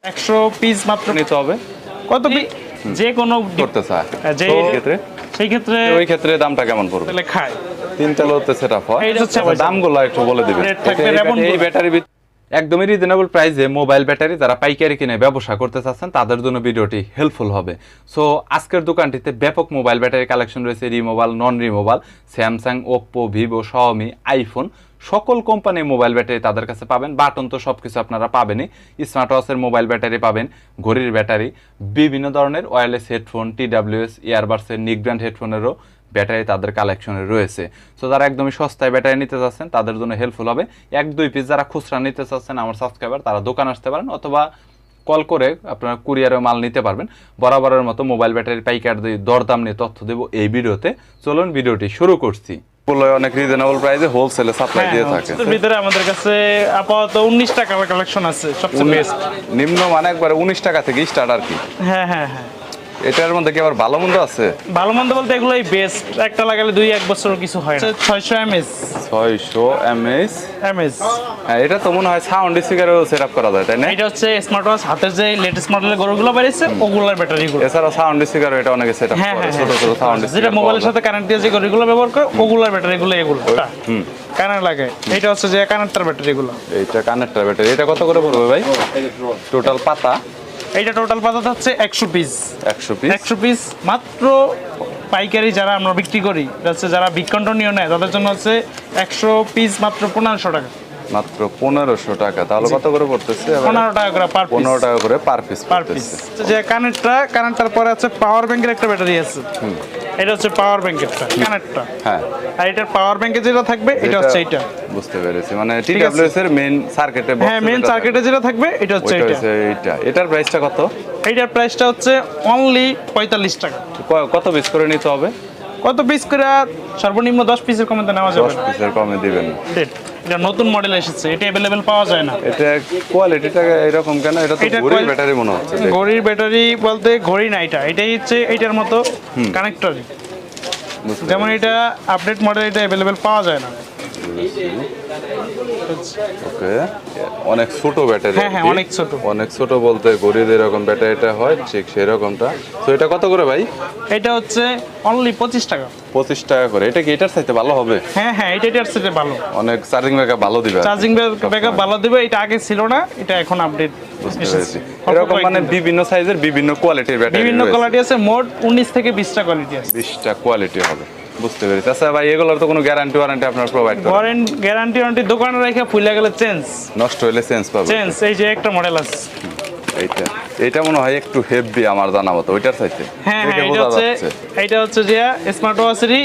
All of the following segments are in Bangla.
100 পিস মাত্র নিতে হবে। কত যে কোনো করতে চায় যে ক্ষেত্রে সেই ক্ষেত্রে ওই ক্ষেত্রে দামটা কেমন পড়বে? তাহলে খায় তিনটা লোতে সেটআপ হয়। এইটা হচ্ছে আচ্ছা, দামগুলো একটু বলে দিবেন। রেট থাকবে এই ব্যাটারি একদমই রিজনেবল প্রাইসে মোবাইল ব্যাটারি যারা পাইকারি কিনে ব্যবসা করতে চাচ্ছেন তাদের জন্য ভিডিওটি হেল্পফুল হবে। সো আজকের দোকানটিতে ব্যাপক মোবাইল ব্যাটারি কালেকশন রয়েছে, removal, non removal, Samsung, Oppo, Vivo, Xiaomi, iPhone, সকল কোম্পানির মোবাইল ব্যাটারি তাদের কাছে পাবেন। বাটন তো সব কিছু আপনারা পাবেনই। স্মার্ট ওয়াচের মোবাইল ব্যাটারি পাবেন, ঘড়ির ব্যাটারি, বিভিন্ন ধরনের ওয়্যারলেস হেডফোন, TWS, ইয়ারবাডসের নিক ব্র্যান্ড হেডফোনেরও ব্যাটারি তাদের কালেকশনে রয়েছে। সো যারা একদমই সস্তায় ব্যাটারি নিতে চাচ্ছেন তাদের জন্য হেল্পফুল হবে। 1-2 পিস যারা খুচরা নিতে চাচ্ছেন আমার সাবস্ক্রাইবার, তারা দোকান আসতে পারেন অথবা কল করে আপনারা কুরিয়ারে মাল নিতে পারবেন। বরাবরের মতো মোবাইল ব্যাটারির পাইকার দরদাম নিয়ে তথ্য দেব এই ভিডিওতে। চলুন ভিডিওটি শুরু করছি। অনেক রিজনেবল প্রাইসে হোলসেলে সাপ্লাই দিয়ে থাকে। এর ভিতরে আমাদের কাছে আপাতত 19 টাকার কালেকশন আছে, সবচেয়ে বেস্ট। নিম্ন মানে একবারে 19 টাকা থেকে স্টার্ট আর কি। হ্যাঁ হ্যাঁ হ্যাঁ, এটার মধ্যে কি আবার ভালো মন্দ আছে? ভালো মন্দ বলতে এগুলোই বেস্ট, একটা লাগালে 2-1 বছর কিছু হয় না। 600 mAh 600 mAh। mAh হ্যাঁ, এটা তো মনে হয় সাউন্ড স্পিকারও সেটআপ করা যায়, তাই না? এটা হচ্ছে স্মার্ট ওয়াচ, হাতের যে লেটেস্ট মডেলের গরুগুলো বেরিয়েছে ওগুলোর ব্যাটারিগুলো। এছাড়া সাউন্ড স্পিকার এটা অনেকে সেটআপ হ্যাঁ করে, হ্যাঁ, ছোট ছোট সাউন্ড স্পিকার যেটা মোবাইলের সাথে কানেক্ট দিয়ে যে গরুগুলো ব্যবহার করে ওগুলোর ব্যাটারিগুলো এগুলো। কানেক্ট লাগে। এটা হচ্ছে যে কানেক্টর ব্যাটারিগুলো। এইটা কানেক্টর ব্যাটারি। এটা কত করে পড়বে ভাই টোটাল পাতা? এইটা টোটাল পাতা হচ্ছে 100 পিস। 100 পিস 100 পিস মাত্র পাইকারি যারা আমরা বিক্রি করি, হচ্ছে যারা বিকন্টনীয় নেয় তাদের জন্য হচ্ছে 100 পিস মাত্র 1500 টাকা। মাত্র 1500 টাকা। তাহলে কত করে পড়তেছে? 15 টাকা করে পার পিস। 15 টাকা করে পার পিস পার পিস। যে কানেক্টর পরে আছে পাওয়ার ব্যাংকের একটা ব্যাটারি আছে। এটা হচ্ছে পাওয়ার ব্যাংকেরটা, কানেক্টর। হ্যাঁ, আর এটার পাওয়ার ব্যাংকে যেটা থাকবে এটা হচ্ছে এটা। বুঝতে পেরেছি, মানে TWS এর মেইন সার্কিটে বক্স। হ্যাঁ, মেইন সার্কিটে যেটা থাকবে এটা হচ্ছে এটা। এইটা এটার প্রাইসটা কত? এইটার প্রাইসটা হচ্ছে অনলি 45 টাকা। কত পিস করে নিতে হবে? কত পিস করে? সর্বনিম্ন 10 পিসের কমে তো নেওয়া যাবে 10 পিসের কমে দিবেন। এটা নতুন মডেল এসেছে, এটা अवेलेबल পাওয়া যায় না। এটা কোয়ালিটিটা এরকম কেন? এটা তো ঘড়ির ব্যাটারি মনে হচ্ছে। ঘড়ির ব্যাটারি বলতে ঘড়ি না, এটাই হচ্ছে এটার মতো কানেক্টরই। যেমন এটা আপডেট মডেল, এটা अवेलेबल পাওয়া যায় না। ওকে, অনেক ছোট ব্যাটারি। হ্যাঁ হ্যাঁ, অনেক ছোট। অনেক ছোট বলতে ঘড়ির এরকম ব্যাটারিটা হয় ঠিক সেরকমটা। তো এটা কত করে ভাই? এটা হচ্ছে অনলি 25 টাকা। 25 টাকা করে। এটা কি এটার চাইতে ভালো হবে? হ্যাঁ হ্যাঁ, এটার সাথে ভালো। অনেক চার্জিং ব্যাকআপ ভালো দিবে। চার্জিং ব্যাকআপ ভালো দিবে। এটা আগে ছিল না, এটা এখন আপডেট এসেছে। এরকম মানে বিভিন্ন সাইজের বিভিন্ন কোয়ালিটির ব্যাটারি, বিভিন্ন কোয়ালিটি আছে। মোট 19 থেকে 20টা কোয়ালিটি আছে। 20টা কোয়ালিটি হবে, বুঝতে পেরেছি। আচ্ছা ভাই, এগুলোর তো কোনো গ্যারান্টি ওয়ারেন্টি আপনারা প্রোভাইড করেন? গ্যারান্টি দোকানে রেখে ফুলে গেলে চেঞ্জ, নষ্ট হলে চেঞ্জ পাবে। চেঞ্জ। এই যে একটা মডেল আছে এইটা মনে হয় একটু হেভি আমার জানা মতো ওইটার চাইতে। হ্যাঁ হ্যাঁ, এটা হচ্ছে যে স্মার্ট ওয়াচেরই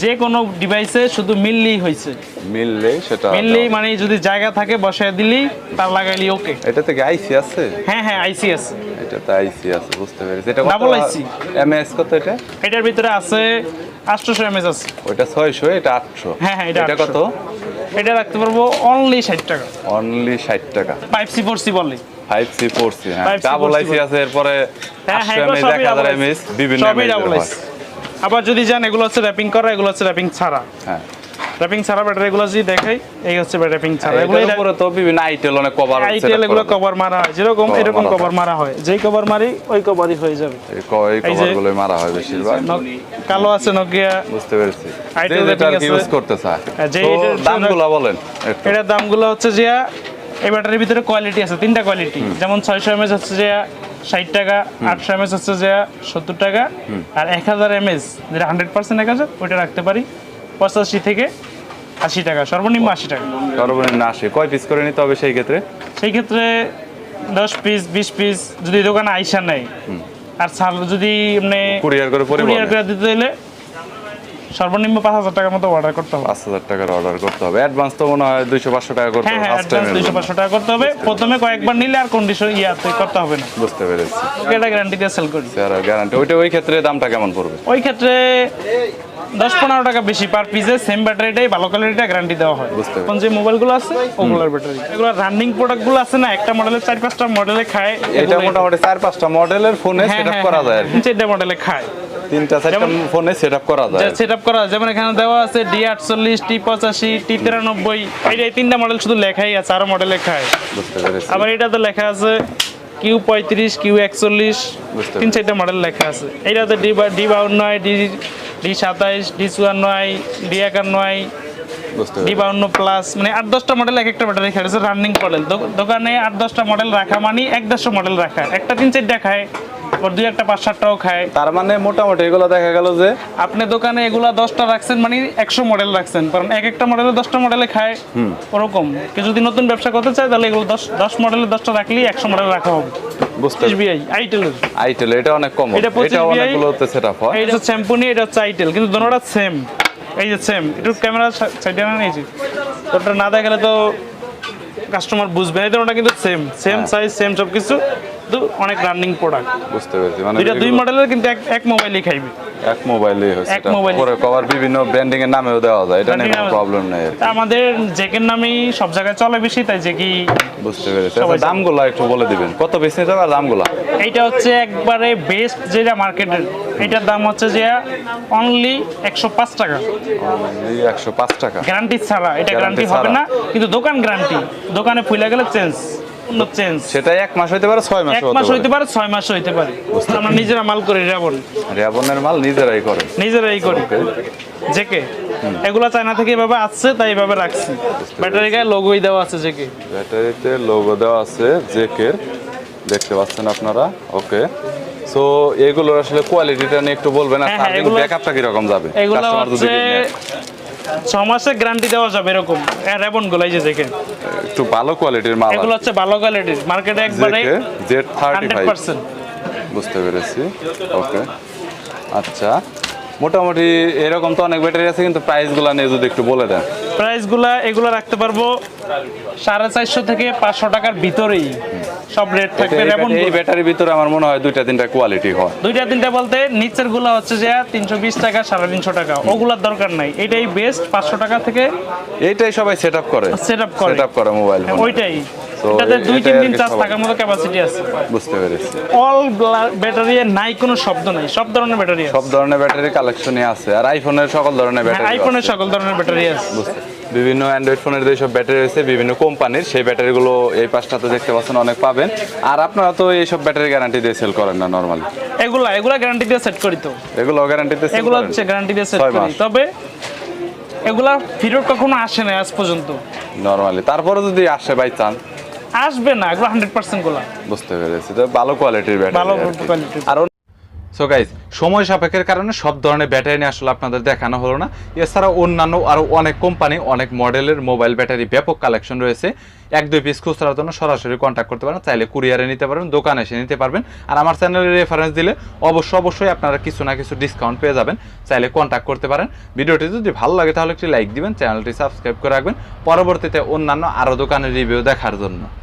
যে কোনো ডিভাইসে শুধু মিললেই হয়েছে। মিললে সেটা মিললেই মানে যদি জায়গা থাকে বসায় দিলেই তার লাগাইলি ওকে। এটা থেকে আইসি আছে? হ্যাঁ হ্যাঁ, আইসি আছে। এটাতে আইসি আছে, বুঝতে পেরেছি। এটা ডাবল আইসি। এমএএস কত এটা? এটার ভিতরে আছে 800 mAh আছে। ওইটা 600, এটা 800। হ্যাঁ হ্যাঁ, এটা কত? এটা রাখতে পারবো অনলি 60 টাকা। অনলি 60 টাকা। 5C 4C বলে। 5C 4C, হ্যাঁ। 5C ডাবল আইসি আছে, এরপরে 800 mAh, 1000 mAh, বিভিন্ন mAh। আবার যদি জান এগুলো হচ্ছে র্যাপিং করা, এগুলো হচ্ছে র্যাপিং ছাড়া। হ্যাঁ, র্যাপিং ছাড়া ব্যাটারি এগুলো যদি দেখাই, এই হচ্ছে র্যাপিং ছাড়া। এগুলোর উপরে তো বিভিন্ন আইটেল অনেক কভার আছে। আইটেল এগুলো কভার মারা হয়, যেরকম এরকম কভার মারা হয়। যেই কভার মারি ওই কভারই হয়ে যাবে। এই কভারগুলো মারা হয় বেশিরভাগ। কালো আছে নোকিয়া, বুঝতে পেরেছি। আইটেল যেটা ইউজ করতে চায়। যে দামগুলো বলেন একটু। এটার দামগুলো হচ্ছে যে এই ব্যাটারির ভিতরে কোয়ালিটি আছে, 3টা কোয়ালিটি। যেমন 600 mAh হচ্ছে যে 60 টাকা, 800 mAh হচ্ছে যে 70 টাকা, আর 1000 mAh যেটা 100% 1000 ওইটা রাখতে পারি 85 থেকে 80 টাকা, সর্বনিম্ন 80 টাকা। সর্বনিম্ন 80। কয় পিস করে নিতে হবে সেই ক্ষেত্রে? সেই ক্ষেত্রে 10 পিস 20 পিস যদি দোকানে আইসা নেয়, আর যদি মানে কুরিয়ার করে দিতে হলে সর্বনিম্ন 5000 টাকার মতো অর্ডার করতে হবে। 5000 টাকার অর্ডার করতে হবে। অ্যাডভান্স তো মনে হয় 200-500 টাকা করতে হবে। হ্যাঁ, অ্যাডভান্স 200-500 টাকা করতে হবে। প্রথমে কয়েকবার নিলে আর কন্ডিশন করতে হবে না। বুঝতে পেরেছি। এটা গ্যারান্টি দিয়ে সেল করি। Sir guarantee. ওই ক্ষেত্রে দামটা কেমন পড়বে? ওই ক্ষেত্রে 10-15 টাকা বেশি পার পিসে। সেম ব্যাটারিটাই, ভালো কোয়ালিটিটা গ্যারান্টি দেওয়া হয়। এখন যে মোবাইলগুলো আছে ওগুলোর ব্যাটারি, এগুলো রানিং প্রোডাক্টগুলো আছে না, একটা মডেলের 4-5টা মডেলে খায়। এটা মোটামুটি 4-5টা মডেলের ফোনে সেটআপ করা যায়। 3টা মডেলে খায়, 3-4টা ফোনে সেটআপ করা যায়। সেটআপ করা, যেমন এখানে দেওয়া আছে D48, T85, T93। এই 3টা মডেল শুধু লেখাই আছে, আরো মডেলে খায়। বুঝতে পেরেছি। আবার এটাতে লেখা আছে Q35 Q41 বুঝতে 3-4টা মডেল লেখা আছে। এইটাতে D52 D27 D54 D51 বুঝতে পেরেছি। D52 প্লাস, মানে 8-10টা মডেল এক একটা ব্যাটারি খায়, রানিং মডেল। দোকানে 8-10টা মডেল রাখা মানে 1-150 মডেল রাখা, একটা 3-4টা খায়, ওর 2-1টা 5-7টাও খায়। তার মানে মোটামুটি এগুলো দেখা গেল যে আপনি দোকানে এগুলা 10টা রাখছেন মানে 100 মডেল রাখছেন, কারণ এক একটা মডেলে 10টা মডেলে খায়, ওরকম। কেউ যদি নতুন ব্যবসা করতে চায় তাহলে এগুলো 10 মডেলে 10টা রাখলেই 100 মডেল রাখা হবে। বুঝতে SBI আইটেলের, আইটেল এটা অনেক কম, এটা 25 এটা VI, অনেকগুলোতে সেটআপ হয়। এইটা হচ্ছে শ্যাম্পুনি, এটা হচ্ছে আইটেল, কিন্তু দুটোটা সেম। এই যে সেম, একটু ক্যামেরা সাইডে না নিয়েছি, তোরটা না দেখালে তো কাস্টমার বুঝবে না। এটা কিন্তু সেম সাইজ, সেম সব কিছু, কিন্তু অনেক রানিং প্রোডাক্ট। বুঝতে পেরেছি, মানে দুইটা 2 মডেলের, কিন্তু এক মোবাইলই খাইবে। এক মোবাইলে হচ্ছে এক এটা। মোবাইলে। পরে কভার বিভিন্ন ব্র্যান্ডিং এর নামেও দেওয়া যায়, এটা নিয়ে Branding কোনো নামে- প্রবলেম নেই আর কি। আমাদের জেকের নামেই সব জায়গায় চলে বেশি, তাই জেকি। বুঝতে পেরেছি। সবাই আচ্ছা, দামগুলো একটু বলে দিবেন, কত বেশি নিতে হবে আর দামগুলো? এইটা হচ্ছে একবারে বেস্ট যেটা মার্কেটের, এটার দাম হচ্ছে যে অনলি 105 টাকা, এই 105 টাকা। গ্যারান্টি ছাড়া। এটা গ্যারান্টি Guarantee হবে ছাড়া। না, কিন্তু দোকান গ্যারান্টি। দোকানে ফুলে গেলে চেঞ্জ, অন্য চেঞ্জ। সেটাই 1 মাস হইতে পারে, 6 মাস 1 মাস হইতে পারে, 6 মাস হইতে পারে। আমরা নিজেরা মাল করি, রেবন রেবনের মাল নিজেরাই করে। নিজেরাই করি। জেকে এগুলা চায়না থেকে এভাবে আসছে, তাই এভাবে রাখছি। ব্যাটারি গায়ে লোগোই দেওয়া আছে জেকে। ব্যাটারিতে লোগো দেওয়া আছে জেকের, দেখতে পাচ্ছেন আপনারা। ওকে, সো এগুলোর আসলে কোয়ালিটিটা নিয়ে একটু বলবেন, আর হ্যাঁ, চার্জিং এগুলো- ব্যাকআপটা কি রকম যাবে? এগুলো কাস্টমার যদি হচ্ছে নেয়, 6 মাসের গ্যারান্টি দেওয়া যাবে এরকম। রেবন গুলো এই যে জেকে, একটু ভালো কোয়ালিটির মাল এগুলো হচ্ছে ভালো কোয়ালিটির, মার্কেটে একবারে জেকে Z35। 100%। বুঝতে পেরেছি। ওকে, আচ্ছা, মোটামুটি এরকম তো অনেক ব্যাটারি আছে, কিন্তু প্রাইসগুলো নিয়ে যদি একটু বলে দেন। প্রাইসগুলা এগুলো রাখতে পারবো 450 থেকে 500 টাকার ভিতরেই সব রেট থাকবে। রেবন এই ব্যাটারির ভিতরে আমার মনে হয় 2-3টা কোয়ালিটি হয়। 2-3টা বলতে নিচের গুলা হচ্ছে যে 320 টাকা 350 টাকা, ওগুলার দরকার নাই। এটাই বেস্ট, 500 টাকা থেকে এইটাই সবাই সেটআপ করে, সেটআপ করে। সেটআপ করে মোবাইল ফোন। ওইটাই, So, এটাতে এটাই 2-3 আর দিন কি চার্জ সবাই- থাকার মতো ক্যাপাসিটি আছে। বুঝতে পেরেছি। অল ব্যাটারি নাই কোনো শব্দ নাই, সব ধরনের ব্যাটারি আছে। সব ধরনের ব্যাটারি কালেকশনই আছে, আর আইফোনের সকল ধরনের ব্যাটারি আইফোনের সকল ধরনের ব্যাটারি আছে। বিভিন্ন অ্যান্ড্রয়েড ফোনের যেসব ব্যাটারি রয়েছে বিভিন্ন কোম্পানির, সেই ব্যাটারিগুলো এই পাশটাতে দেখতে পাচ্ছেন অনেক পাবেন। আর আপনারা তো এইসব ব্যাটারি গ্যারান্টি দিয়ে সেল করেন না নরমালি? এগুলা গ্যারান্টি দিয়ে সেট করি তো। এগুলো গ্যারান্টিতে সেল এগুলো করেন? হচ্ছে গ্যারান্টি দিয়ে সেট 6 করি, মাস তবে এগুলা ফেরত কখনো আসে না আজ পর্যন্ত। নরমালি, তারপরে যদি আসে বাই চান? আসবে না, এগুলো 100% গুলা বুঝতে পেরেছি, তো ভালো কোয়ালিটির ভালো ব্যাটারি। কোয়ালিটির। আর সো গাইজ, সময় সাপেক্ষের কারণে সব ধরনের ব্যাটারি নিয়ে আসলে আপনাদের দেখানো হলো না। এছাড়া অন্যান্য আরও অনেক কোম্পানি, অনেক মডেলের মোবাইল ব্যাটারি ব্যাপক কালেকশন রয়েছে। 1-2 পিস খুচরার জন্য সরাসরি কন্ট্যাক্ট করতে পারেন, চাইলে কুরিয়ারে নিতে পারবেন, দোকানে এসে নিতে পারবেন। আর আমার চ্যানেলের রেফারেন্স দিলে অবশ্যই আপনারা কিছু না কিছু ডিসকাউন্ট পেয়ে যাবেন, চাইলে কন্ট্যাক্ট করতে পারেন। ভিডিওটি যদি ভালো লাগে তাহলে একটি লাইক দিবেন, চ্যানেলটি সাবস্ক্রাইব করে রাখবেন পরবর্তীতে অন্যান্য আরও দোকানের রিভিউ দেখার জন্য।